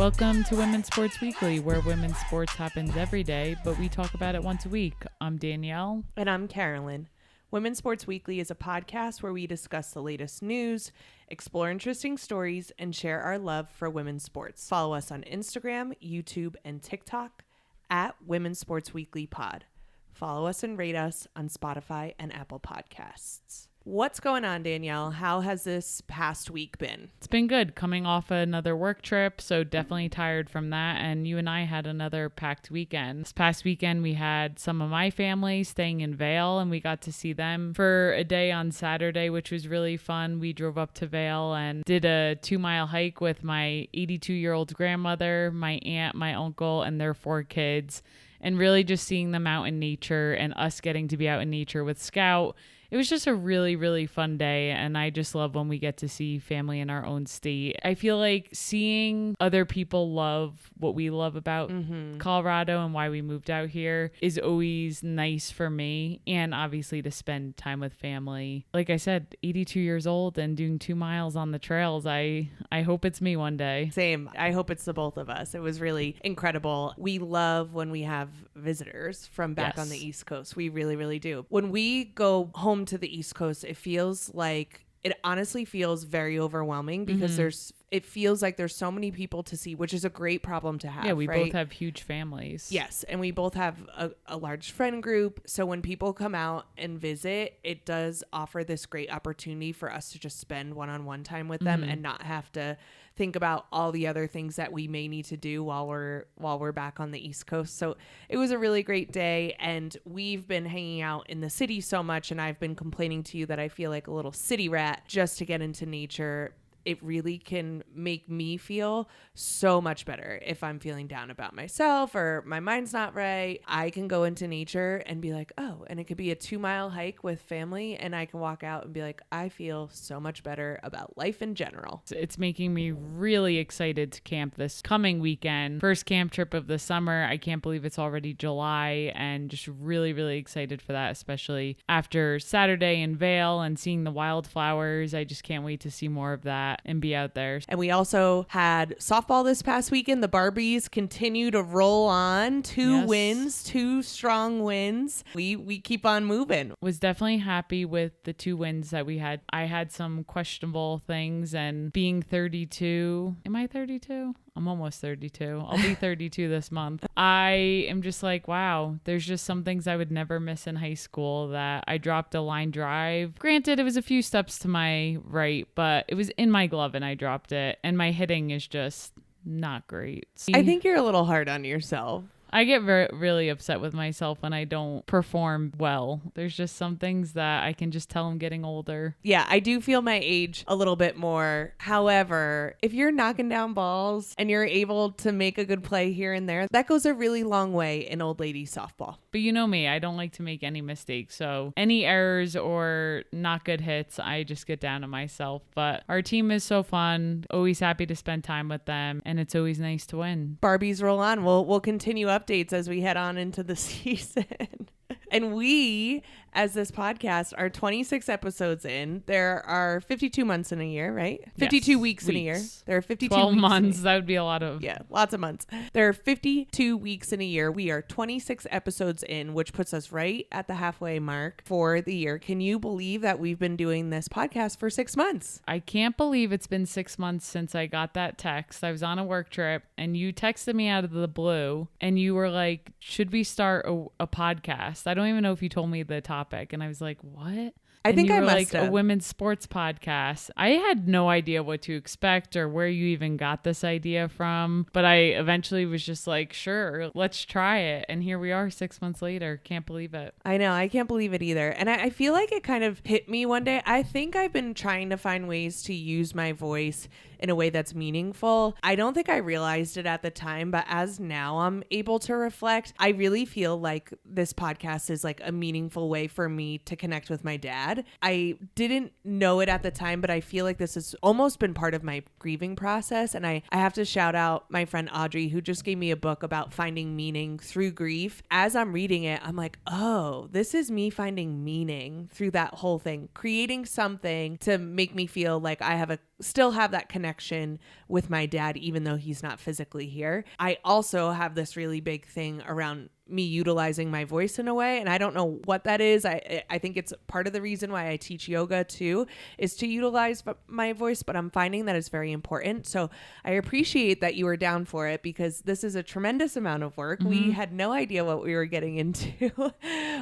Welcome to Women's Sports Weekly, where women's sports happens every day, but we talk about it once a week. I'm Danielle. And I'm Carolyn. Women's Sports Weekly is a podcast where we discuss the latest news, explore interesting stories, and share our love for women's sports. Follow us on Instagram, YouTube, and TikTok at Women's Sports Weekly Pod. Follow us and rate us on Spotify and Apple Podcasts. What's going on, Danielle? How has this past week been? It's been good. Coming off another work trip, so definitely tired from that. And you and I had another packed weekend. This past weekend, we had some of my family staying in Vail, and we got to see them for a day on Saturday, which was really fun. We drove up to Vail and did a 2-mile hike with my 82-year-old grandmother, my aunt, my uncle, and their 4 kids. And really just seeing them out in nature and us getting to be out in nature with Scout. It was just a really, really fun day, and I just love when we get to see family in our own state. I feel like seeing other people love what we love about Colorado and why we moved out here is always nice for me, and obviously to spend time with family. Like I said, 82 years old and doing 2 miles on the trails. I hope it's me one day. Same. I hope it's the both of us. It was really incredible. We love when we have visitors from back on the East Coast. We really, really do. When we go home to the East Coast, it honestly feels very overwhelming because it feels like there's so many people to see, which is a great problem to have. Yeah, we right? both have huge families. Yes, and we both have a large friend group. So when people come out and visit, it does offer this great opportunity for us to just spend one-on-one time with them and not have to think about all the other things that we may need to do while we're back on the East Coast. So it was a really great day, and we've been hanging out in the city so much, and I've been complaining to you that I feel like a little city rat just to get into nature. It really can make me feel so much better. If I'm feeling down about myself or my mind's not right, I can go into nature and be like, oh, and it could be a 2-mile hike with family, and I can walk out and be like, I feel so much better about life in general. It's making me really excited to camp this coming weekend. First camp trip of the summer. I can't believe it's already July, and just really, really excited for that, especially after Saturday in Vail and seeing the wildflowers. I just can't wait to see more of that and be out there. And we also had softball this past weekend. The Barbies continue to roll on. 2 wins, 2 strong wins. We keep on moving. Was definitely happy with the 2 wins that we had. I had some questionable things, and being 32. Am I 32? I'm almost 32. I'll be 32 this month. I am just like, wow, there's just some things I would never miss in high school. That I dropped a line drive. Granted, it was a few steps to my right, but it was in my glove and I dropped it. And my hitting is just not great. I think you're a little hard on yourself. I get really upset with myself when I don't perform well. There's just some things that I can just tell I'm getting older. Yeah, I do feel my age a little bit more. However, if you're knocking down balls and you're able to make a good play here and there, that goes a really long way in old lady softball. But you know me, I don't like to make any mistakes. So any errors or not good hits, I just get down on myself. But our team is so fun. Always happy to spend time with them. And it's always nice to win. Barbies roll on. We'll continue updates as we head on into the season. And we, as this podcast, are 26 episodes in. There are 52 months in a year, right? 52 weeks in a year. There are 52 12 weeks months. That would be a lot of... Yeah, lots of months. There are 52 weeks in a year. We are 26 episodes in, which puts us right at the halfway mark for the year. Can you believe that we've been doing this podcast for 6 months? I can't believe it's been 6 months since I got that text. I was on a work trip, and you texted me out of the blue, and you were like, should we start a podcast? I don't even know if you told me the topic, and I was like, what? I think I must have. A women's sports podcast. I had no idea what to expect or where you even got this idea from, but I eventually was just like, sure, let's try it. And here we are 6 months later. Can't believe it. I know. I can't believe it either. And I feel like it kind of hit me one day. I think I've been trying to find ways to use my voice in a way that's meaningful. I don't think I realized it at the time, but as now I'm able to reflect, I really feel like this podcast is like a meaningful way for me to connect with my dad. I didn't know it at the time, but I feel like this has almost been part of my grieving process. And I have to shout out my friend Audrey, who just gave me a book about finding meaning through grief. As I'm reading it, I'm like, oh, this is me finding meaning through that whole thing, creating something to make me feel like I have a still have that connection with my dad, even though he's not physically here. I also have this really big thing around me utilizing my voice in a way, and I don't know what that is. I think it's part of the reason why I teach yoga too, is to utilize my voice, but I'm finding that it's very important. So I appreciate that you were down for it, because this is a tremendous amount of work. We had no idea what we were getting into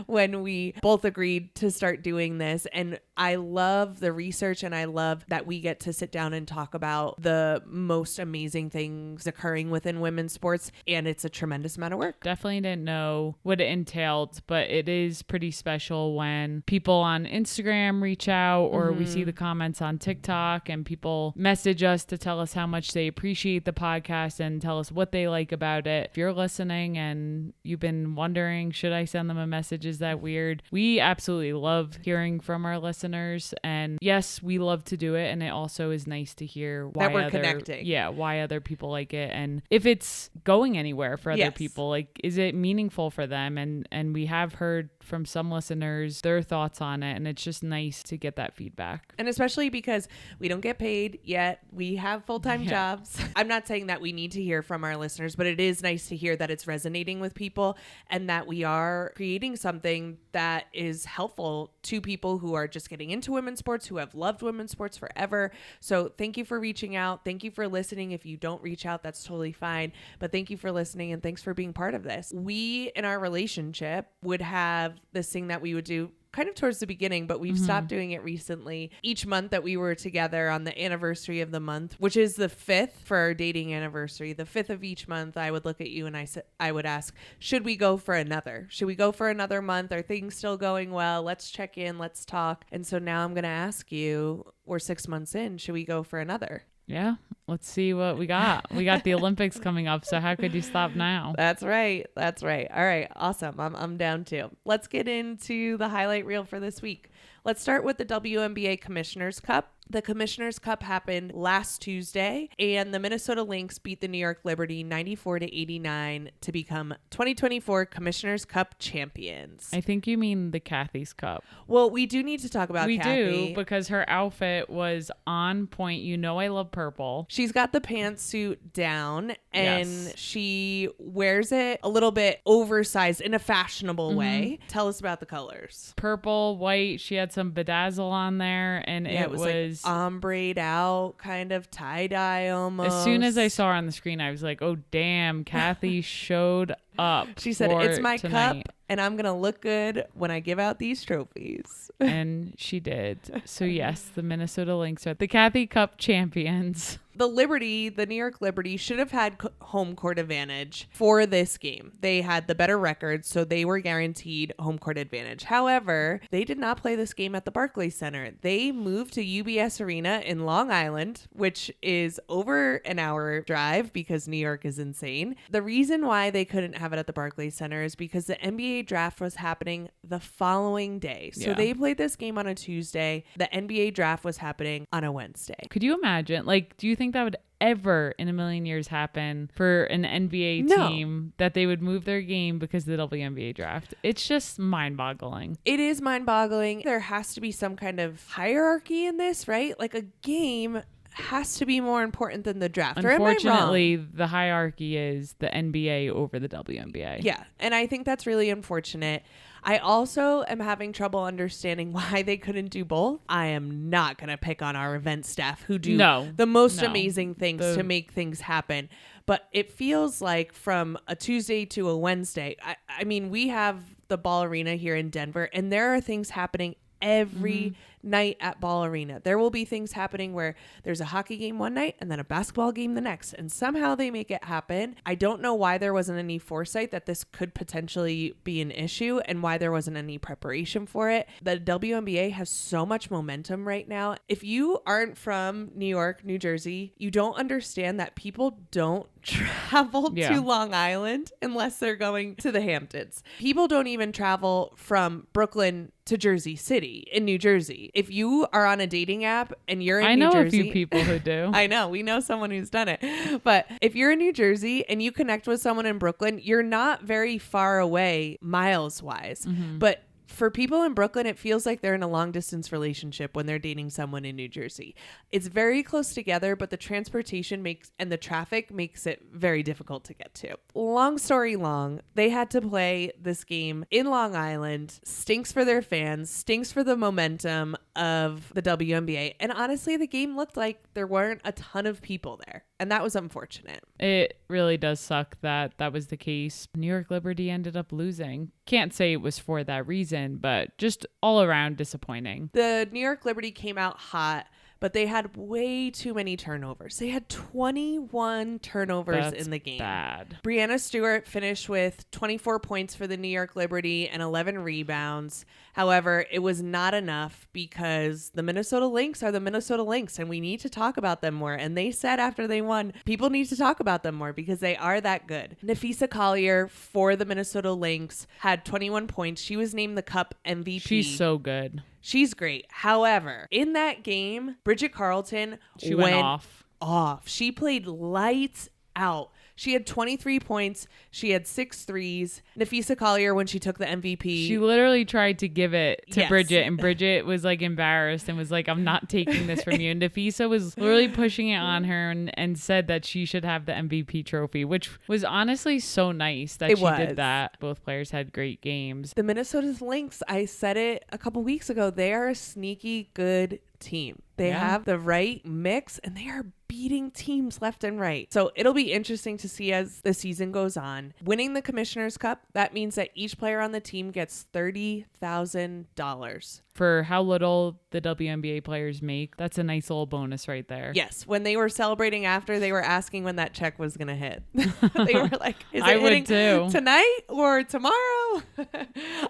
when we both agreed to start doing this, and I love the research, and I love that we get to sit down and talk about the most amazing things occurring within women's sports, and it's a tremendous amount of work. Definitely didn't know what it entailed, but it is pretty special when people on Instagram reach out, or we see the comments on TikTok, and people message us to tell us how much they appreciate the podcast and tell us what they like about it. If you're listening and you've been wondering, should I send them a message? Is that weird? We absolutely love hearing from our listeners, and yes, we love to do it. And it also is nice to hear why that we're connecting. Yeah, why other people like it, and if it's going anywhere for other people. Like, is it meaningful for them? And we have heard from some listeners their thoughts on it, and it's just nice to get that feedback. And especially because we don't get paid yet, we have full-time jobs. I'm not saying that we need to hear from our listeners, but it is nice to hear that it's resonating with people, and that we are creating something that is helpful to people who are just getting into women's sports, who have loved women's sports forever. So thank you for reaching out. Thank you for listening. If you don't reach out, that's totally fine, but thank you for listening, and thanks for being part of this. We, in our relationship, would have this thing that we would do kind of towards the beginning, but we've stopped doing it recently. Each month that we were together, on the anniversary of the month, which is the 5th for our dating anniversary, the 5th of each month, I would look at you and I would ask, should we go for another? Should we go for another month? Are things still going well? Let's check in. Let's talk. And so now I'm going to ask you, we're 6 months in, should we go for another? Yeah, let's see what we got. We got the Olympics coming up, so how could you stop now? That's right. That's right. All right. Awesome. I'm down too. Let's get into the highlight reel for this week. Let's start with the WNBA Commissioner's Cup. The Commissioner's Cup happened last Tuesday, and the Minnesota Lynx beat the New York Liberty 94-89 to become 2024 Commissioner's Cup champions. I think you mean the Kathy's Cup. Well, we do need to talk about Kathy. We do, because her outfit was on point. You know I love purple. She's got the pantsuit down, and she wears it a little bit oversized in a fashionable way. Tell us about the colors. Purple, white. She had some bedazzle on there, and it was like ombre'd out, kind of tie-dye almost. As soon as I saw her on the screen, I was like, oh, damn, Kathy showed up. She said, it's my tonight. cup, and I'm going to look good when I give out these trophies. And she did. So, yes, the Minnesota Lynx are the Kathy Cup champions. The Liberty, the New York Liberty, should have had home court advantage for this game. They had the better record, so they were guaranteed home court advantage. However, they did not play this game at the Barclays Center. They moved to UBS Arena in Long Island, which is over an hour drive because New York is insane. The reason why they couldn't have it at the Barclays Center is because the NBA draft was happening the following day. So they played this game on a Tuesday. The NBA draft was happening on a Wednesday. Could you imagine? Like, do you think that would ever in a million years happen for an NBA team that they would move their game because of the WNBA draft? It's just mind-boggling. It is mind-boggling. There has to be some kind of hierarchy in this, right? Like, a game has to be more important than the draft. Unfortunately, the hierarchy is the NBA over the WNBA. Yeah, and I think that's really unfortunate. I also am having trouble understanding why they couldn't do both. I am not going to pick on our event staff who do the most amazing things to make things happen. But it feels like from a Tuesday to a Wednesday, I mean, we have the Ball Arena here in Denver, and there are things happening every night at Ball Arena. There will be things happening where there's a hockey game one night and then a basketball game the next, and somehow they make it happen. I don't know why there wasn't any foresight that this could potentially be an issue and why there wasn't any preparation for it. The WNBA has so much momentum right now. If you aren't from New York, New Jersey, you don't understand that people don't travel to Long Island unless they're going to the Hamptons. People don't even travel from Brooklyn to Jersey City in New Jersey. If you are on a dating app and you're in New Jersey... I know a few people who do. I know. We know someone who's done it. But if you're in New Jersey and you connect with someone in Brooklyn, you're not very far away miles-wise. But For people in Brooklyn, it feels like they're in a long distance relationship when they're dating someone in New Jersey. It's very close together, but the transportation and the traffic makes it very difficult to get to. Long story long, they had to play this game in Long Island. Stinks for their fans, stinks for the momentum of the WNBA. And honestly, the game looked like there weren't a ton of people there. And that was unfortunate. It really does suck that that was the case. New York Liberty ended up losing. Can't say it was for that reason, but just all around disappointing. The New York Liberty came out hot, but they had way too many turnovers. They had 21 turnovers in the game. Bad. Breanna Stewart finished with 24 points for the New York Liberty and 11 rebounds. However, it was not enough because the Minnesota Lynx are the Minnesota Lynx, and we need to talk about them more. And they said after they won, people need to talk about them more because they are that good. Napheesa Collier for the Minnesota Lynx had 21 points. She was named the Cup MVP. She's so good. She's great. However, in that game, Bridget Carleton went off. She played lights out. She had 23 points. She had 6 threes. Napheesa Collier, when she took the MVP. She literally tried to give it to Yes. Bridget, and Bridget was like embarrassed and was like, I'm not taking this from you. And Napheesa was literally pushing it on her and said that she should have the MVP trophy, which was honestly so nice that she did that. Both players had great games. The Minnesota Lynx, I said it a couple weeks ago, they are a sneaky good team. They have the right mix and they are beating teams left and right. So it'll be interesting to see as the season goes on. Winning the Commissioner's Cup, that means that each player on the team gets $30,000. For how little the WNBA players make, that's a nice little bonus right there. Yes. When they were celebrating after, they were asking when that check was going to hit. They were like, is it hitting tonight or tomorrow?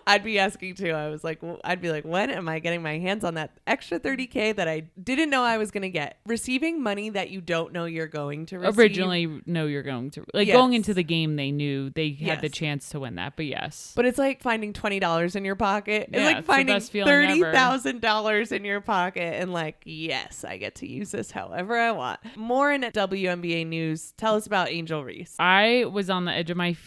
I'd be asking too. I'd be like, when am I getting my hands on that extra $30K that I didn't know I was going to get? Receiving money that you don't know you're going to receive. Originally know you're going to. Going into the game, they knew they had the chance to win that, but yes. But it's like finding $20 in your pocket. Yeah, it's like finding $30,000 in your pocket and like, yes, I get to use this however I want. More in WNBA news. Tell us about Angel Reese. I was on the edge of my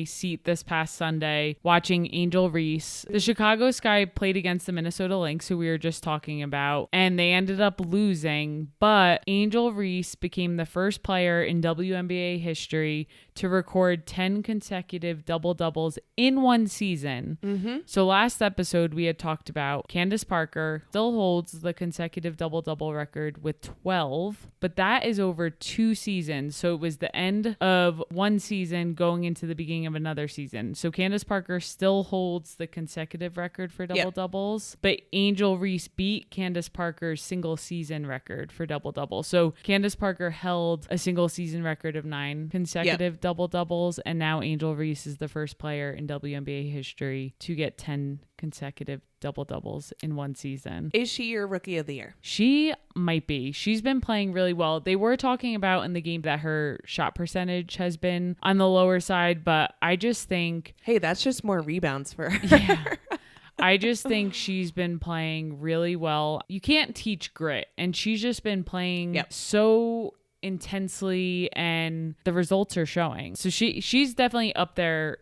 seat this past Sunday watching Angel Reese. The Chicago Sky played against the Minnesota Lynx, who we were just talking about, and they ended up losing. But Angel Reese became the first player in WNBA history to record 10 consecutive double-doubles in one season. Mm-hmm. So last episode, we had talked about Candace Parker still holds the consecutive double-double record with 12, but that is over 2 seasons. So it was the end of one season going into the beginning of another season. So Candace Parker still holds the consecutive record for double-doubles, but Angel Reese beat Candace Parker's single season record for double-double. So Candace Parker held a single season record of 9 consecutive double-doubles, and now Angel Reese is the first player in WNBA history to get 10 consecutive double-doubles in one season. Is she your rookie of the year? She might be. She's been playing really well. They were talking about in the game that her shot percentage has been on the lower side, but I just think... Hey, that's just more rebounds for her. Yeah. I just think she's been playing really well. You can't teach grit, and she's just been playing so intensely, and the results are showing. So she's definitely up there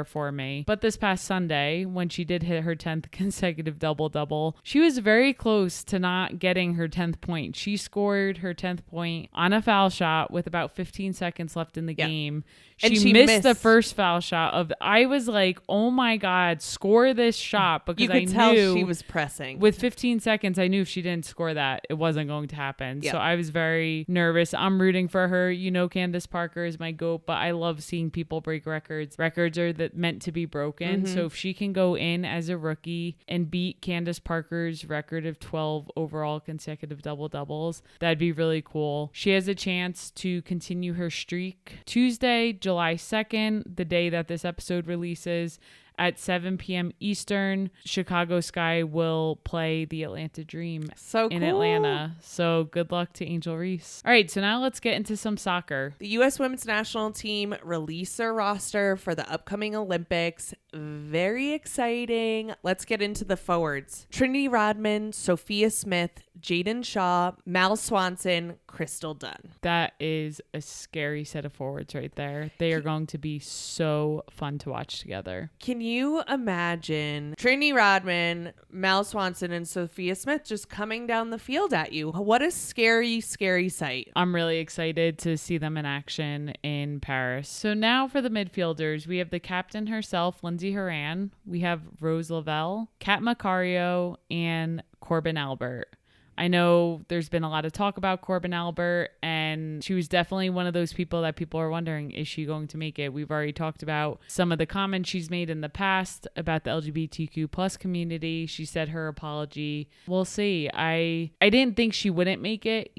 for me. But this past Sunday, when she did hit her 10th consecutive double-double, she was very close to not getting her 10th point. She scored her 10th point on a foul shot with about 15 seconds left in the game. She missed the first foul shot I was like, oh my God, score this shot, because you could tell she was pressing. With 15 seconds, I knew if she didn't score that, it wasn't going to happen. So I was very nervous. I'm rooting for her. You know, Candace Parker is my GOAT, but I love seeing people break records. Records are meant to be broken. So if she can go in as a rookie and beat Candace Parker's record of 12 overall consecutive double-doubles, that'd be really cool. She has a chance to continue her streak. Tuesday, July 2nd, the day that this episode releases, at 7 p.m. Eastern, Chicago Sky will play the Atlanta Dream in Atlanta. So good luck to Angel Reese. All right, so now let's get into some soccer. The U.S. women's national team released their roster for the upcoming Olympics. Very exciting. Let's get into the forwards. Trinity Rodman, Sophia Smith, Jaden Shaw, Mal Swanson, Crystal Dunn. That is a scary set of forwards right there. They are going to be so fun to watch together. Can you imagine Trinity Rodman, Mal Swanson, and Sophia Smith just coming down the field at you? What a scary, scary sight. I'm really excited to see them in action in Paris. So now for the midfielders, we have the captain herself, Lindsay Horan. We have Rose Lavelle, Kat Macario, and Corbin Albert. I know there's been a lot of talk about Corbin Albert, and she was definitely one of those people that people are wondering, is she going to make it? We've already talked about some of the comments she's made in the past about the LGBTQ plus community. She said her apology. We'll see. I didn't think she wouldn't make it,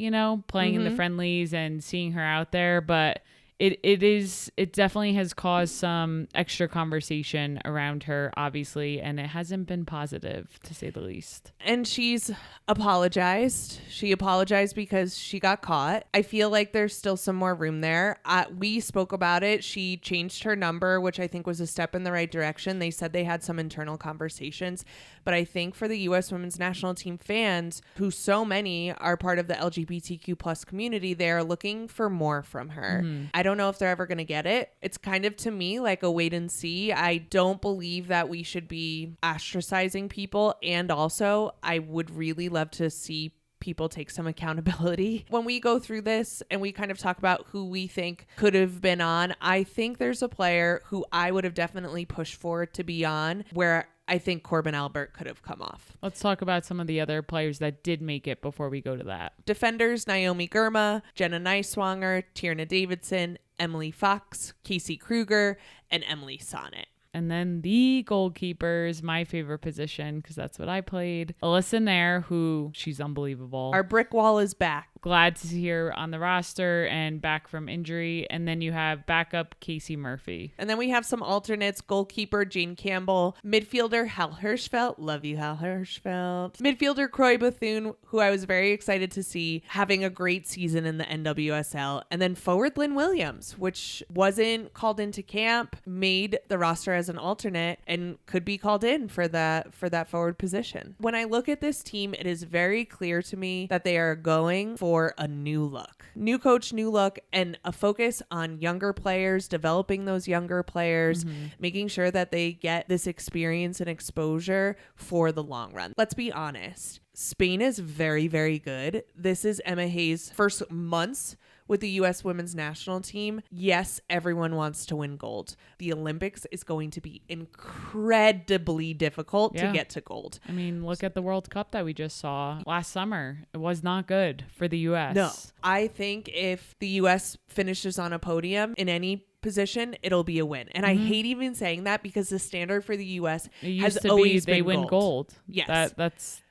playing in the friendlies and seeing her out there, but it definitely has caused some extra conversation around her, obviously, and it hasn't been positive, to say the least. And she's apologized. She apologized because she got caught. I feel like there's still some more room there. We spoke about it. She changed her number, which I think was a step in the right direction. They said they had some internal conversations, but I think for the U.S. Women's National Team fans, who so many are part of the LGBTQ plus community, they're looking for more from her. I don't know if they're ever going to get it. It's kind of, to me, like a wait and see. I don't believe that we should be ostracizing people. And also, I would really love to see people take some accountability. When we go through this and we kind of talk about who we think could have been on, I think there's a player who I would have definitely pushed for to be on, where I think Corbin Albert could have come off. Let's talk about some of the other players that did make it before we go to that. Defenders, Naomi Girma, Jenna Neiswanger, Tierna Davidson, Emily Fox, Casey Kruger, and Emily Sonnet. And then the goalkeepers, my favorite position, because that's what I played. Alyssa Nair, who she's unbelievable. Our brick wall is back. Glad to see her on the roster and back from injury. And then you have backup Casey Murphy. And then we have some alternates. Goalkeeper Jane Campbell. Midfielder Hal Hirschfeld. Love you, Hal Hirschfeld. Midfielder Croy Bethune, who I was very excited to see having a great season in the NWSL. And then forward Lynn Williams, which wasn't called into camp, made the roster as an alternate and could be called in for that forward position. When I look at this team, it is very clear to me that they are going for a new look. New coach, new look, and a focus on younger players, developing those younger players, making sure that they get this experience and exposure for the long run. Let's be honest. Spain is very, very good. This is Emma Hayes' first months with the U.S. Women's National Team. Yes, everyone wants to win gold. The Olympics is going to be incredibly difficult to get to gold. I mean, look at the World Cup that we just saw last summer. It was not good for the U.S. No, I think if the U.S. finishes on a podium in any position, it'll be a win. And I hate even saying that because the standard for the U.S. has always been they win gold. Yes.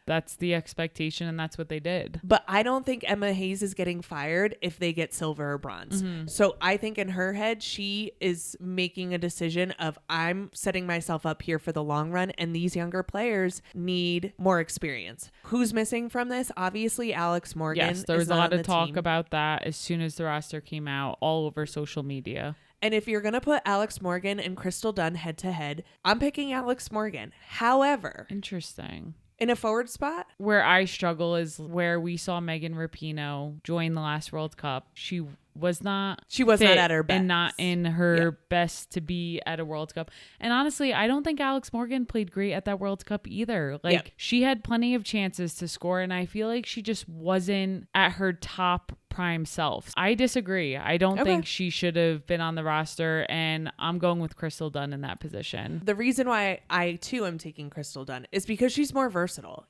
That's the expectation, and that's what they did. But I don't think Emma Hayes is getting fired if they get silver or bronze. So I think in her head, she is making a decision of, I'm setting myself up here for the long run, and these younger players need more experience. Who's missing from this? Obviously, Alex Morgan. Yes, there was a lot of talk about that as soon as the roster came out all over social media. And if you're going to put Alex Morgan and Crystal Dunn head to head, I'm picking Alex Morgan. However, interesting. In a forward spot? Where I struggle is where we saw Megan Rapinoe join the last World Cup. She was not at her best. And not in her best to be at a World Cup. And honestly, I don't think Alex Morgan played great at that World Cup either. She had plenty of chances to score, and I feel like she just wasn't at her top prime self. I disagree. I don't think she should have been on the roster, and I'm going with Crystal Dunn in that position. The reason why I too am taking Crystal Dunn is because she's more versatile.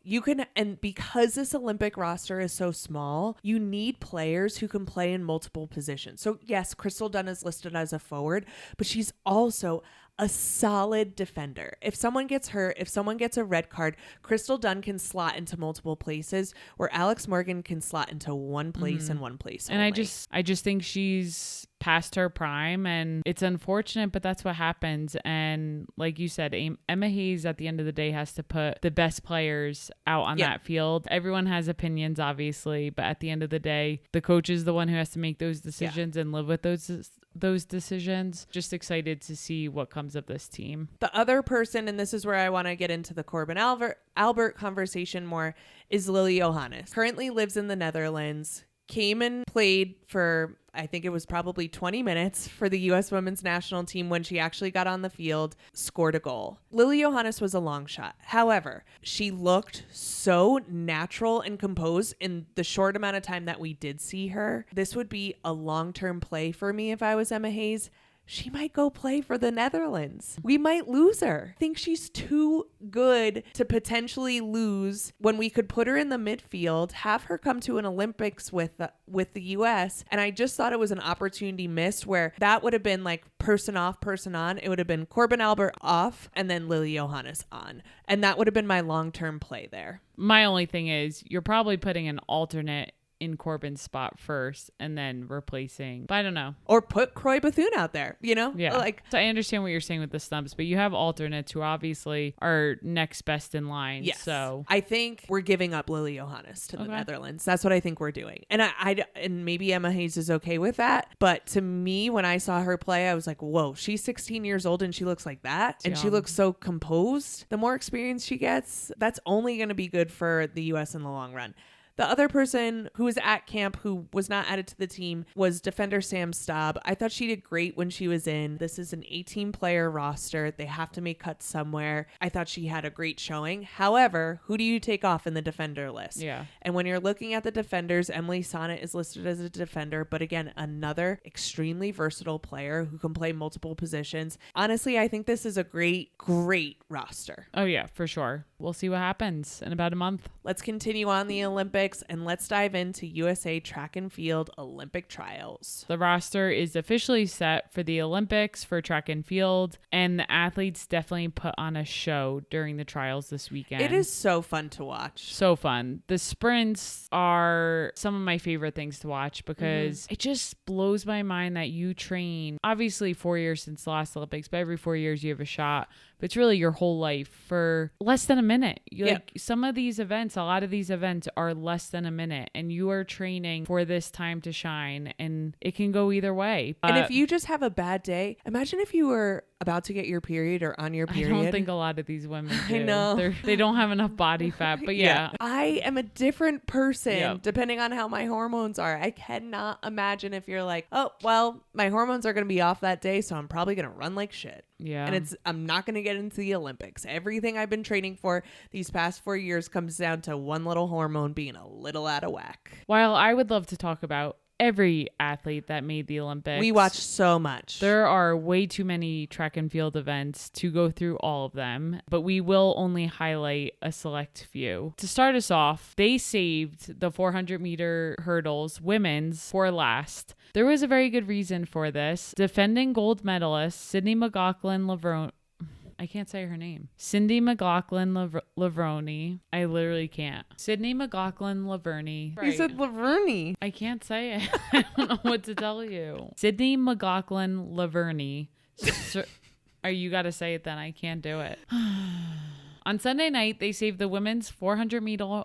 And because this Olympic roster is so small, you need players who can play in multiple positions. So yes, Crystal Dunn is listed as a forward, but she's also a solid defender. If someone gets hurt, if someone gets a red card, Crystal Dunn can slot into multiple places where Alex Morgan can slot into one place and one place and only. I just think she's past her prime, and it's unfortunate, but that's what happens. And like you said, Emma Hayes at the end of the day has to put the best players out on that field. Everyone has opinions, obviously, but at the end of the day, the coach is the one who has to make those decisions and live with those decisions. Just excited to see what comes of this team. The other person, and this is where I want to get into the Corbin Albert conversation more, is Lily Johannes. Currently lives in the Netherlands. came and played for, I think it was probably 20 minutes for the U.S. women's national team. When she actually got on the field, scored a goal. Lily Johannes was a long shot. However, she looked so natural and composed in the short amount of time that we did see her. This would be a long-term play for me if I was Emma Hayes. She might go play for the Netherlands. We might lose her. I think she's too good to potentially lose when we could put her in the midfield, have her come to an Olympics with the US. And I just thought it was an opportunity missed where that would have been like person off, person on. It would have been Corbin Albert off and then Lily Johannes on. And that would have been my long-term play there. My only thing is you're probably putting an alternate in Corbin's spot first and then replacing, but I don't know. Or put Croy Bethune out there, you know? Yeah. Like, so I understand what you're saying with the snubs, but you have alternates who obviously are next best in line. yes. So I think we're giving up Lily Johannes to the Netherlands. That's what I think we're doing. And and maybe Emma Hayes is okay with that. But to me, when I saw her play, I was like, whoa, she's 16 years old and she looks like that. And she looks so composed. The more experience she gets, that's only going to be good for the U.S. in the long run. The other person who was at camp who was not added to the team was defender Sam Staub. I thought she did great when she was in. This is an 18-player roster. They have to make cuts somewhere. I thought she had a great showing. However, who do you take off in the defender list? Yeah. And when you're looking at the defenders, Emily Sonnet is listed as a defender, but again, another extremely versatile player who can play multiple positions. Honestly, I think this is a great, great roster. Oh yeah, for sure. We'll see what happens in about a month. Let's continue on the Olympics and let's dive into USA Track and Field Olympic Trials. The roster is officially set for the Olympics for track and field, and the athletes definitely put on a show during the trials this weekend. It is so fun to watch. So fun. The sprints are some of my favorite things to watch because it just blows my mind that you train, obviously 4 years since the last Olympics, but every 4 years you have a shot. But it's really your whole life for less than a minute. Like some of these events, a lot of these events are less than a minute, and you are training for this time to shine, and it can go either way. And if you just have a bad day, imagine if you were about to get your period or on your period. I don't think a lot of these women do. I know. They don't have enough body fat, but yeah. I am a different person depending on how my hormones are. I cannot imagine if you're like, oh, well, my hormones are going to be off that day, so I'm probably going to run like shit. Yeah. And I'm not going to get into the Olympics. Everything I've been training for these past 4 years comes down to one little hormone being a little out of whack. While I would love to talk about every athlete that made the Olympics, we watch so much. There are way too many track and field events to go through all of them, but we will only highlight a select few. To start us off, they saved the 400-meter hurdles women's for last. There was a very good reason for this. Defending gold medalist Sydney McLaughlin-Levrone. I can't say her name. Cindy McLaughlin-Levrone. I literally can't. Sydney McLaughlin-Levrone. You said Levrone. I can't say it. I don't know what to tell you. Sydney McLaughlin-Levrone. You got to say it then. I can't do it. On Sunday night, they saved the women's 400-meter...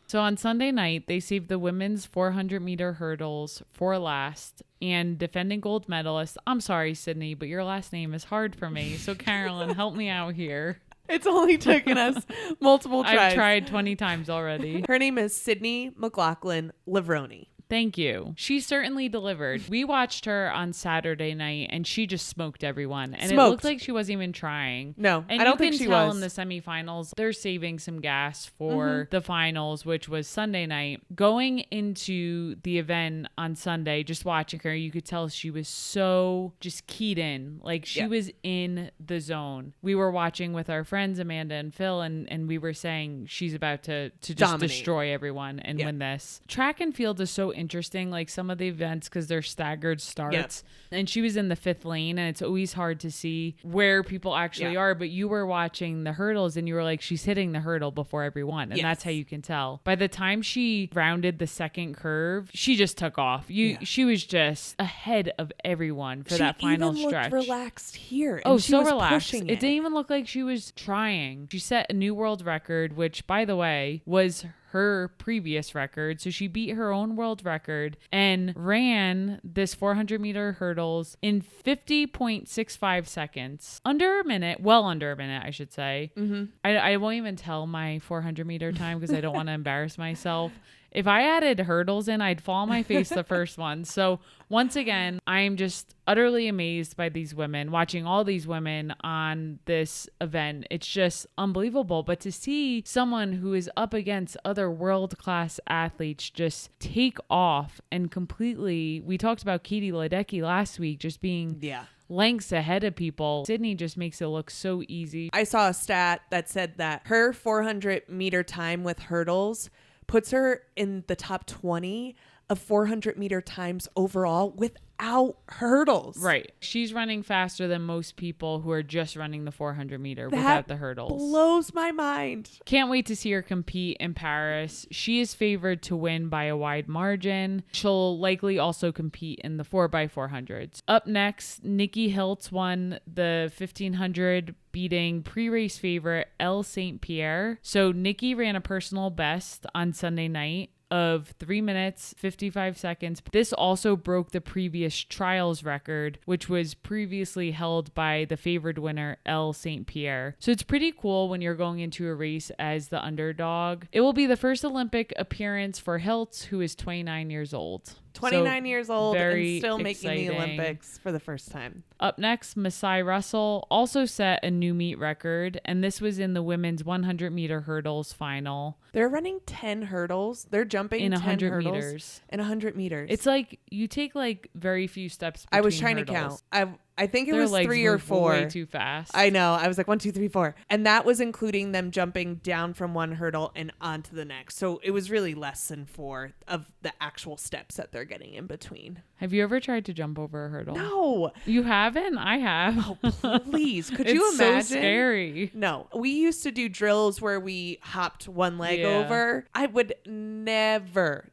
So on Sunday night, they saved the women's 400-meter hurdles for last, and defending gold medalist, I'm sorry, Sydney, but your last name is hard for me. So Carolyn, help me out here. It's only taken us multiple tries. I've tried 20 times already. Her name is Sydney McLaughlin-Levrone. Thank you. She certainly delivered. We watched her on Saturday night, and she just smoked everyone. And it looked like she wasn't even trying. No, and I don't think she was. you can tell in the semifinals, they're saving some gas for the finals, which was Sunday night. Going into the event on Sunday, just watching her, you could tell she was so just keyed in. Like she was in the zone. We were watching with our friends, Amanda and Phil, and we were saying she's about to just dominate, destroy everyone and win this. Track and field is so interesting, like some of the events, because they're staggered starts, and she was in the 5th lane, and it's always hard to see where people actually are, but you were watching the hurdles and you were like, she's hitting the hurdle before everyone, and that's how you can tell. By the time she rounded the second curve, she just took off. She was just ahead of everyone for that final stretch. She even looked relaxed here. And she was relaxed. It didn't even look like she was trying. She set a new world record, which, by the way, was her previous record. So she beat her own world record and ran this 400 meter hurdles in 50.65 seconds. Under a minute, well under a minute, I should say. Mm-hmm. I won't even tell my 400 meter time because I don't want to embarrass myself. If I added hurdles in, I'd fall on my face the first one. So once again, I'm just utterly amazed by these women, watching all these women on this event. It's just unbelievable. But to see someone who is up against other world-class athletes just take off and completely, we talked about Katie Ledecky last week, just being lengths ahead of people. Sydney just makes it look so easy. I saw a stat that said that her 400 meter time with hurdles puts her in the top 20 of 400 meter times overall without hurdles. Right. She's running faster than most people who are just running the 400 meter without the hurdles. Blows my mind. Can't wait to see her compete in Paris. She is favored to win by a wide margin. She'll likely also compete in the 4x400s. Up next, Nikki Hiltz won the 1500 beating pre-race favorite Elle St. Pierre. So Nikki ran a personal best on Sunday night of 3 minutes, 55 seconds. This also broke the previous trials record, which was previously held by the favored winner, Elle St. Pierre. So it's pretty cool when you're going into a race as the underdog. It will be the first Olympic appearance for Hiltz, who is 29 years old. 29 years old and still exciting. Making the Olympics for the first time. Up next, Masai Russell also set a new meet record, and this was in the women's 100 meter hurdles final. They're running 10 hurdles. They're jumping in 100 hurdles meters. In 100 meters. It's like you take like very few steps between I was trying hurdles. to count. I think it Their was legs 3 or move 4. Way too fast. I know. I was like 1, 2, 3, 4. And that was including them jumping down from one hurdle and onto the next. So it was really less than 4 of the actual steps that they're getting in between. Have you ever tried to jump over a hurdle? No. You haven't? I have. Oh, please. Could you It's imagine? so scary. No. We used to do drills where we hopped one leg over. I would never.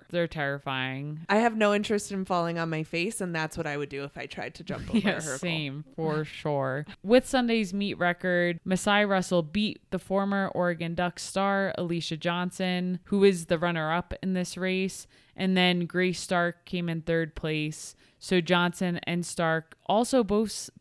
They're terrifying. I have no interest in falling on my face, and that's what I would do if I tried to jump over a hurdle. Same, for sure. With Sunday's meet record, Masai Russell beat the former Oregon Ducks star, Alicia Johnson, who is the runner-up in this race. And then Grace Stark came in third place. So Johnson and Stark also both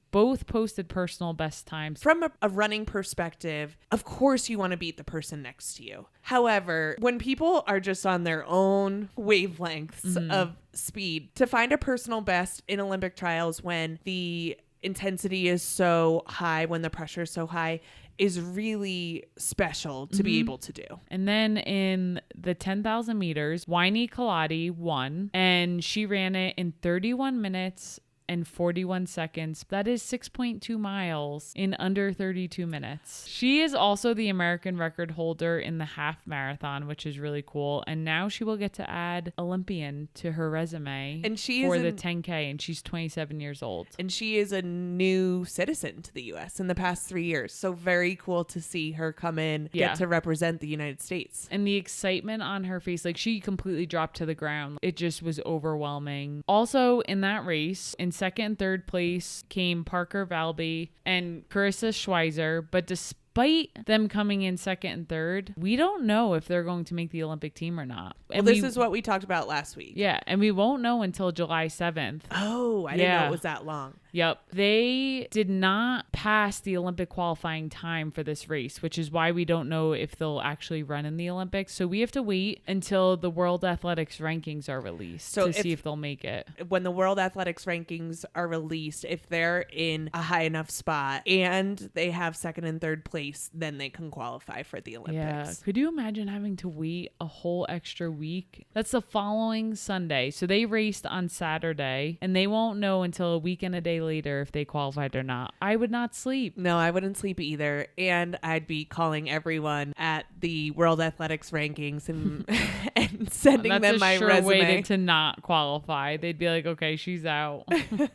posted personal best times. From a running perspective, of course you want to beat the person next to you. However, when people are just on their own wavelengths of speed, to find a personal best in Olympic trials when the intensity is so high, when the pressure is so high, is really special to be able to do. And then in the 10,000 meters, Winnie Kaladi won, and she ran it in 31 minutes and 41 seconds. That is 6.2 miles in under 32 minutes. She is also the American record holder in the half marathon, which is really cool. And now she will get to add Olympian to her resume and she for is the 10K, and she's 27 years old. And she is a new citizen to the U.S. in the past 3 years. So very cool to see her come in, get to represent the United States. And the excitement on her face, like she completely dropped to the ground. It just was overwhelming. Also in that race, in second and third place came Parker Valby and Carissa Schweizer, but despite them coming in second and third, we don't know if they're going to make the Olympic team or not. And well, this is what we talked about last week. Yeah, and we won't know until July 7th. Oh, I didn't know it was that long. Yep. They did not pass the Olympic qualifying time for this race, which is why we don't know if they'll actually run in the Olympics. So we have to wait until the World Athletics rankings are released to see if they'll make it. When the World Athletics rankings are released, if they're in a high enough spot and they have second and third place, then they can qualify for the Olympics. Yeah. Could you imagine having to wait a whole extra week? That's the following Sunday. So they raced on Saturday, and they won't know until a week and a day later if they qualified or not. I would not sleep. No, I wouldn't sleep either. And I'd be calling everyone at the World Athletics rankings and and sending them my sure resume. Way to not qualify. They'd be like, okay, she's out.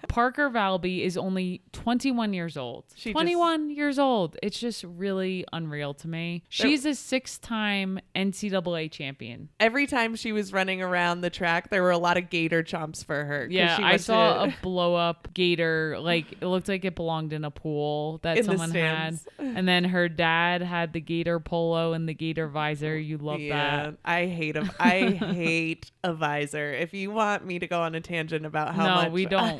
Parker Valby is only 21 years old. 21 years old. It's just really unreal to me. She's a 6-time NCAA champion. Every time she was running around the track, there were a lot of gator chomps for her. Yeah, I saw a blow up gator water. Like, it looked like it belonged in a pool that In the someone had. stands. And then her dad had the gator polo and the gator visor. You love that. I hate a visor. If you want me to go on a tangent about how much we don't.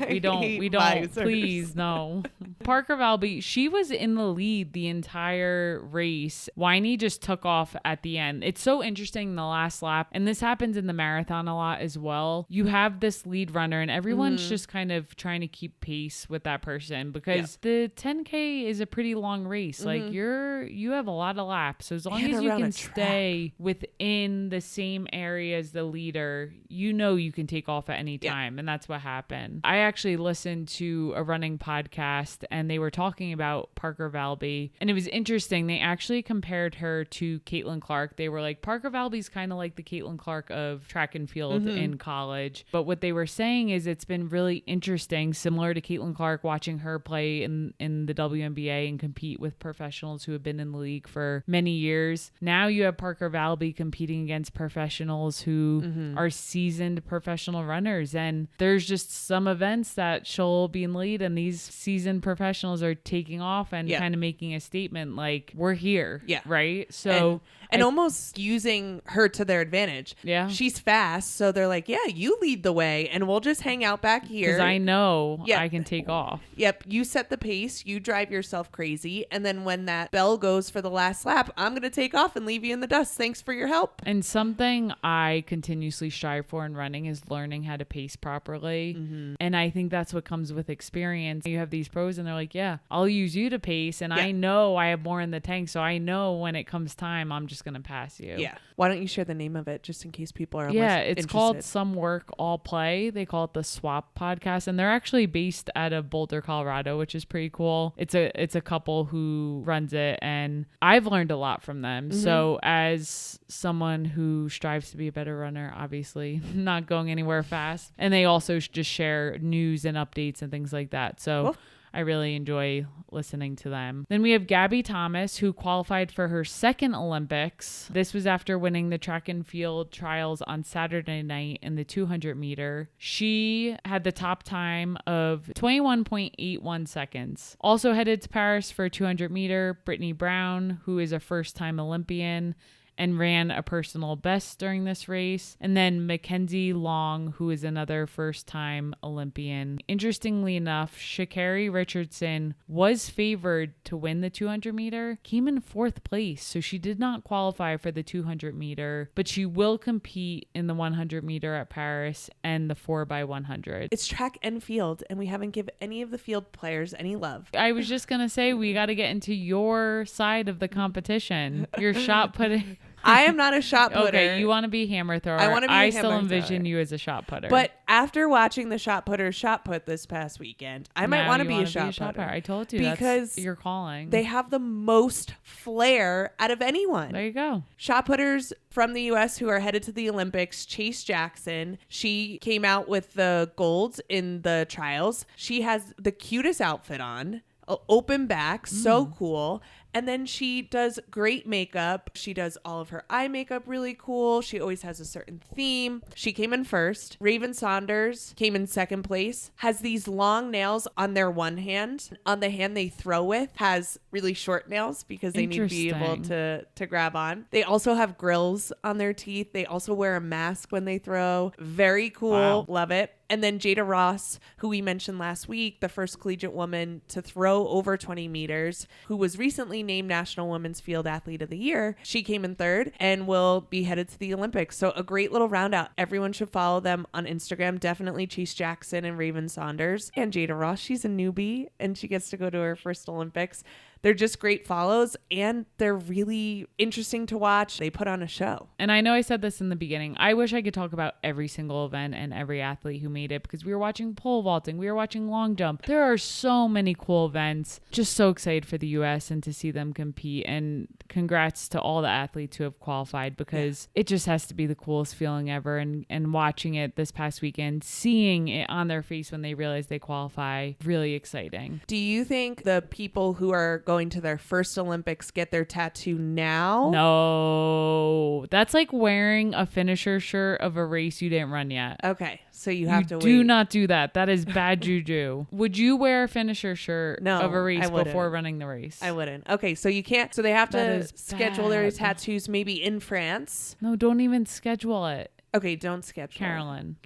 visors. Please, no. Parker Valby, she was in the lead the entire race. Winey just took off at the end. It's so interesting the last lap, and this happens in the marathon a lot as well. You have this lead runner and everyone's just kind of trying to keep pace with that person because the 10K is a pretty long race. Like you have a lot of laps. So as long as you can stay within the same area as the leader, you know you can take off at any time. And that's what happened. I actually listened to a running podcast and they were talking about Parker Valby, and it was interesting. They actually compared her to Caitlin Clark. They were like, Parker Valby's kind of like the Caitlin Clark of track and field in college. But what they were saying is it's been really interesting, similar to Caitlin Clark, watching her play in the WNBA and compete with professionals who have been in the league for many years. Now you have Parker Valby competing against professionals who are seasoned professional runners. And there's just some events that she'll be in lead and these seasoned professionals are taking off and kind of making a statement like, we're here. Yeah. Right. So, and almost using her to their advantage. Yeah. She's fast. So they're like, yeah, you lead the way and we'll just hang out back here. Because I know I can take off. Yep. You set the pace. You drive yourself crazy. And then when that bell goes for the last lap, I'm going to take off and leave you in the dust. Thanks for your help. And something I continuously strive for in running is learning how to pace properly. And I think that's what comes with experience. You have these pros and they're like, yeah, I'll use you to pace. And I know I have more in the tank. So I know when it comes time, I'm just going to pass you. Yeah. Why don't you share the name of it just in case people are it's called Some Work, All Play. They call it the Swap Podcast. And they're actually based out of Boulder, Colorado, which is pretty cool. It's a couple who runs it. And I've learned a lot from them. So as someone who strives to be a better runner, obviously not going anywhere fast. And they also just share news and updates and things like that. So I really enjoy listening to them. Then we have Gabby Thomas, who qualified for her second Olympics. This was after winning the track and field trials on Saturday night in the 200 meter. She had the top time of 21.81 seconds. Also headed to Paris for 200 meter, Brittany Brown, who is a first-time Olympian, and ran a personal best during this race. And then Mackenzie Long, who is another first-time Olympian. Interestingly enough, Sha'Carri Richardson was favored to win the 200 meter, came in fourth place. So she did not qualify for the 200 meter, but she will compete in the 100 meter at Paris and the 4x100. It's track and field, and we haven't given any of the field players any love. I was just going to say, we got to get into your side of the competition. Your shot putting. I am not a shot putter. Okay, you want to be hammer thrower. I want to be a hammer still envision thrower. you as a shot putter. But after watching the shot putter shot put this past weekend, I might want to be a shot putter. I told you because that's your calling. They have the most flair out of anyone. There you go. Shot putters from the U.S. who are headed to the Olympics. Chase Jackson. She came out with the golds in the trials. She has the cutest outfit on. Open back, so cool. And then she does great makeup. She does all of her eye makeup really cool. She always has a certain theme. She came in first. Raven Saunders came in second place. Has these long nails on their one hand. On the hand they throw with has really short nails because they need to be able to grab on. They also have grills on their teeth. They also wear a mask when they throw. Very cool. Wow. Love it. And then Jada Ross, who we mentioned last week, the first collegiate woman to throw over 20 meters, who was recently named National Women's Field Athlete of the Year. She came in third and will be headed to the Olympics. So a great little round out. Everyone should follow them on Instagram. Definitely Chase Jackson and Raven Saunders. And Jada Ross, she's a newbie and she gets to go to her first Olympics. They're just great follows and they're really interesting to watch. They put on a show. And I know I said this in the beginning. I wish I could talk about every single event and every athlete who made it because we were watching pole vaulting. We were watching long jump. There are so many cool events. Just so excited for the U.S. and to see them compete. And congrats to all the athletes who have qualified because it just has to be the coolest feeling ever. And watching it this past weekend, seeing it on their face when they realize they qualify, really exciting. Do you think the people who are going to their first Olympics get their tattoo now. No, that's like wearing a finisher shirt of a race you didn't run yet. Okay, so you have to wait. Do not do that. That is bad juju. Would you wear a finisher shirt of a race before running the race? I wouldn't. Okay, so you can't. So they have to schedule their bad. tattoos maybe in France. No, don't even schedule it. Okay, don't schedule. Carolyn,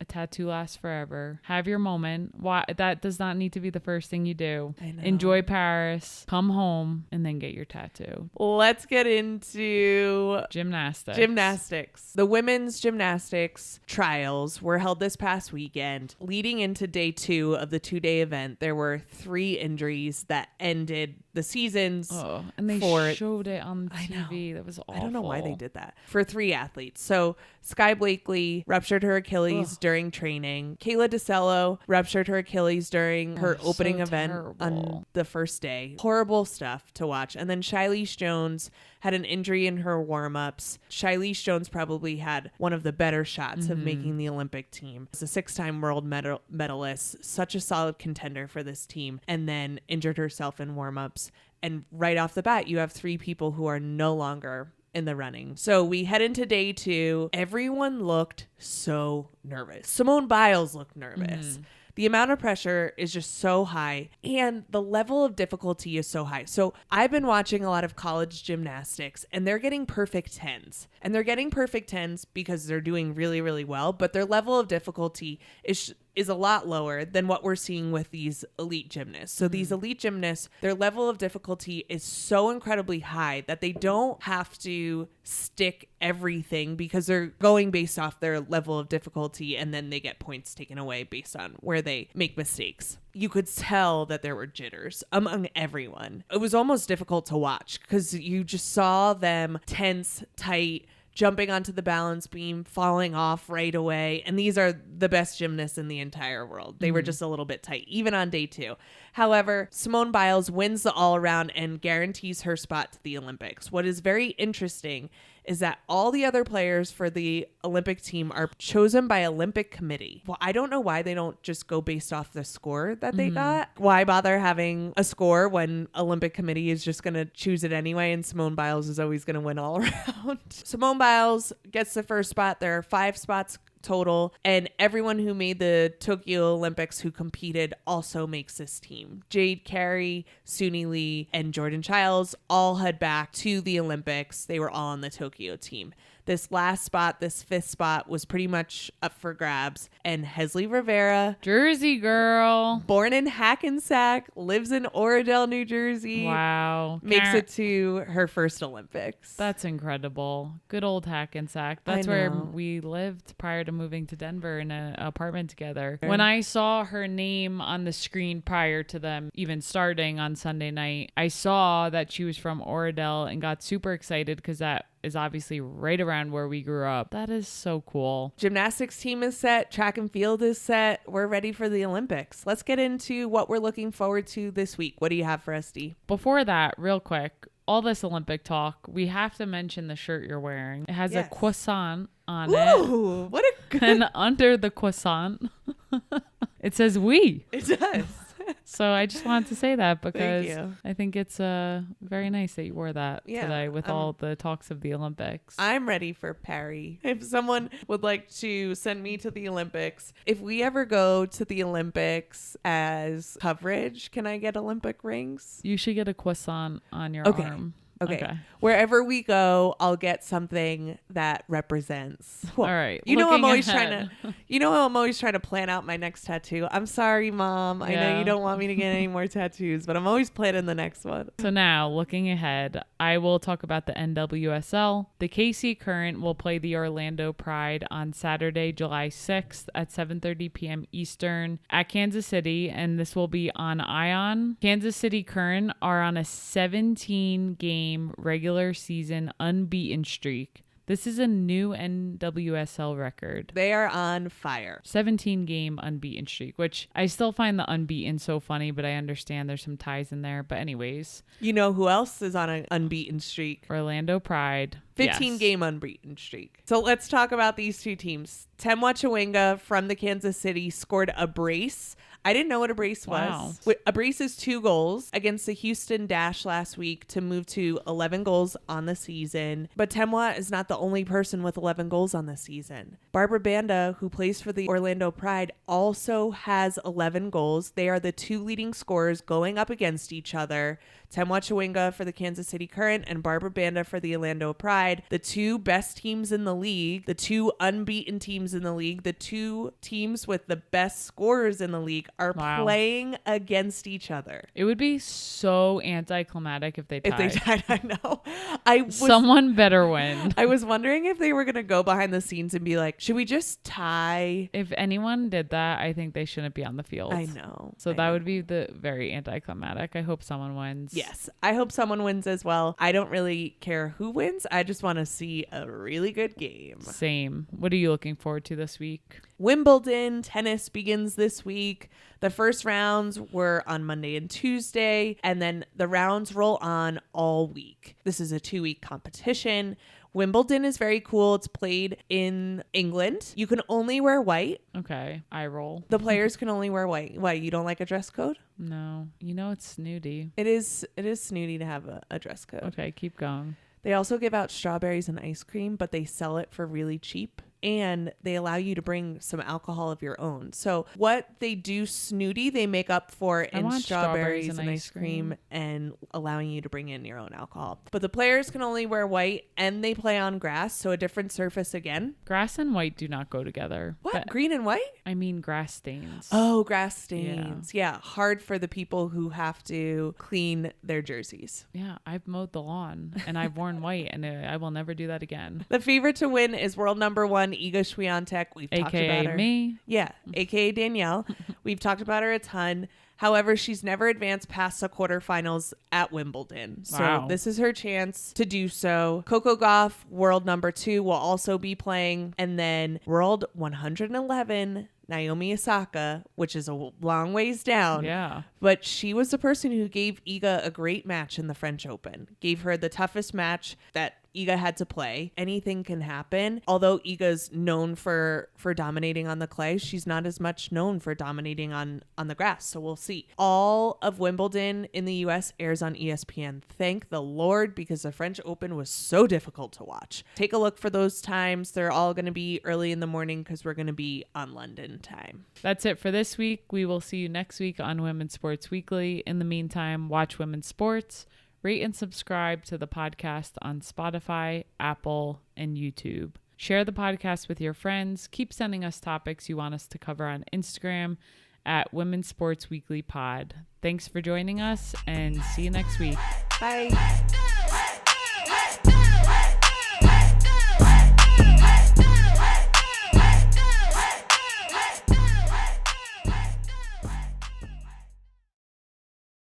a tattoo lasts forever. Have your moment. Why? That does not need to be the first thing you do. I know. Enjoy Paris, come home, and then get your tattoo. Let's get into gymnastics. The women's gymnastics trials were held this past weekend. Leading into day 2 of the 2-day event, there were 3 injuries that ended the seasons. Oh, and they showed it on TV. That was awful. I don't know why they did that. For 3 athletes. So Sky Blakely ruptured her Achilles during training. Kayla DeCello ruptured her Achilles during her opening event on the first day. Horrible stuff to watch. And then Shilese Jones had an injury in her warm-ups. Shilese Jones probably had one of the better shots of making the Olympic team. As a 6-time world medalist, such a solid contender for this team, and then injured herself in warm-ups. And right off the bat, you have 3 people who are no longer in the running. So we head into day 2. Everyone looked so nervous. Simone Biles looked nervous. The amount of pressure is just so high and the level of difficulty is so high. So I've been watching a lot of college gymnastics and they're getting perfect 10s. And they're getting perfect 10s because they're doing really, really well. But their level of difficulty is a lot lower than what we're seeing with these elite gymnasts. So these elite gymnasts, their level of difficulty is so incredibly high that they don't have to stick everything because they're going based off their level of difficulty and then they get points taken away based on where they make mistakes. You could tell that there were jitters among everyone. It was almost difficult to watch because you just saw them tense, tight, jumping onto the balance beam, falling off right away. And these are the best gymnasts in the entire world. They were just a little bit tight, even on day 2. However, Simone Biles wins the all-around and guarantees her spot to the Olympics. What is very interesting is that all the other players for the Olympic team are chosen by Olympic committee. Well, I don't know why they don't just go based off the score that they got. Why bother having a score when Olympic committee is just going to choose it anyway and Simone Biles is always going to win all around? Simone Biles gets the first spot. There are 5 spots total, and everyone who made the Tokyo Olympics who competed also makes this team. Jade Carey, Suni Lee, and Jordan Childs all head back to the Olympics. They were all on the Tokyo team. This last spot, this 5th spot, was pretty much up for grabs. And Hesley Rivera, Jersey girl, born in Hackensack, lives in Oradell, New Jersey. Wow. Makes it to her first Olympics. That's incredible. Good old Hackensack. That's where we lived prior to moving to Denver in an apartment together. When I saw her name on the screen prior to them even starting on Sunday night, I saw that she was from Oradell and got super excited because that is obviously right around where we grew up. That is so cool. Gymnastics team is set. Track and field is set. We're ready for the Olympics. Let's get into what we're looking forward to this week. What do you have for us, Dee? Before that, real quick, all this Olympic talk, we have to mention the shirt you're wearing. It has a croissant on it. Ooh, what a good... And under the croissant, it says we. It does. So I just wanted to say that because I think it's very nice that you wore that today with all the talks of the Olympics. I'm ready for Paris. If someone would like to send me to the Olympics, if we ever go to the Olympics as coverage, can I get Olympic rings? You should get a croissant on your arm. Okay. Wherever we go, I'll get something that represents. All right. You know I'm always trying to plan out my next tattoo. I'm sorry, Mom. I know you don't want me to get any more tattoos, but I'm always planning the next one. So now, looking ahead, I will talk about the NWSL. The KC Current will play the Orlando Pride on Saturday, July 6th at 7:30 p.m. Eastern at Kansas City, and this will be on ION. Kansas City Current are on a 17-game regular season unbeaten streak. This is a new NWSL record. They are on fire. 17-game unbeaten streak, which I still find the unbeaten so funny, but I understand there's some ties in there. But anyways. You know who else is on an unbeaten streak? Orlando Pride. 15-game unbeaten streak. So let's talk about these two teams. Temwa Chawinga from the Kansas City scored a brace I didn't know what a brace was. Wow. A brace is 2 goals against the Houston Dash last week to move to 11 goals on the season. But Temwa is not the only person with 11 goals on the season. Barbara Banda, who plays for the Orlando Pride, also has 11 goals. They are the 2 leading scorers going up against each other. Temwa Chawinga for the Kansas City Current and Barbara Banda for the Orlando Pride, the 2 best teams in the league, the 2 unbeaten teams in the league, the 2 teams with the best scorers in the league are playing against each other. It would be so anticlimactic if they tied. If they tied, I know. Someone better win. I was wondering if they were going to go behind the scenes and be like, should we just tie? If anyone did that, I think they shouldn't be on the field. I know. So that would be the very anticlimactic. I hope someone wins. Yes, I hope someone wins as well. I don't really care who wins. I just want to see a really good game. Same. What are you looking forward to this week? Wimbledon tennis begins this week. The first rounds were on Monday and Tuesday, and then the rounds roll on all week. This is a 2-week competition. Wimbledon is very cool. It's played in England. You can only wear white. Okay, eye roll. The players can only wear white. Why, you don't like a dress code? No. You know it's snooty. It is snooty to have a dress code. Okay, keep going. They also give out strawberries and ice cream, but they sell it for really cheap. And they allow you to bring some alcohol of your own. So what they do snooty, they make up for in strawberries and ice cream and allowing you to bring in your own alcohol. But the players can only wear white and they play on grass. So a different surface again. Grass and white do not go together. What? But Green and white? I mean grass stains. Oh, grass stains. Yeah. Hard for the people who have to clean their jerseys. Yeah. I've mowed the lawn and I've worn white and I will never do that again. The favorite to win is world number 1, USWNT. We've talked about her. Me. Yeah, aka Danielle. We've talked about her a ton. However, she's never advanced past the quarterfinals at Wimbledon. So this is her chance to do so. Coco Gauff, world number 2, will also be playing. And then world 111, Naomi Osaka, which is a long ways down. Yeah. But she was the person who gave Iga a great match in the French Open. Gave her the toughest match that Iga had to play. Anything can happen. Although Iga's known for dominating on the clay, she's not as much known for dominating on the grass. So we'll see. All of Wimbledon in the US airs on ESPN. Thank the Lord, because the French Open was so difficult to watch. Take a look for those times. They're all going to be early in the morning because we're going to be on London time. That's it for this week. We will see you next week on Women's Sports Weekly. In the meantime, watch women's sports. Rate and subscribe to the podcast on Spotify, Apple, and YouTube. Share the podcast with your friends. Keep sending us topics you want us to cover on Instagram at Women's Sports Weekly Pod. Thanks for joining us and see you next week. Bye.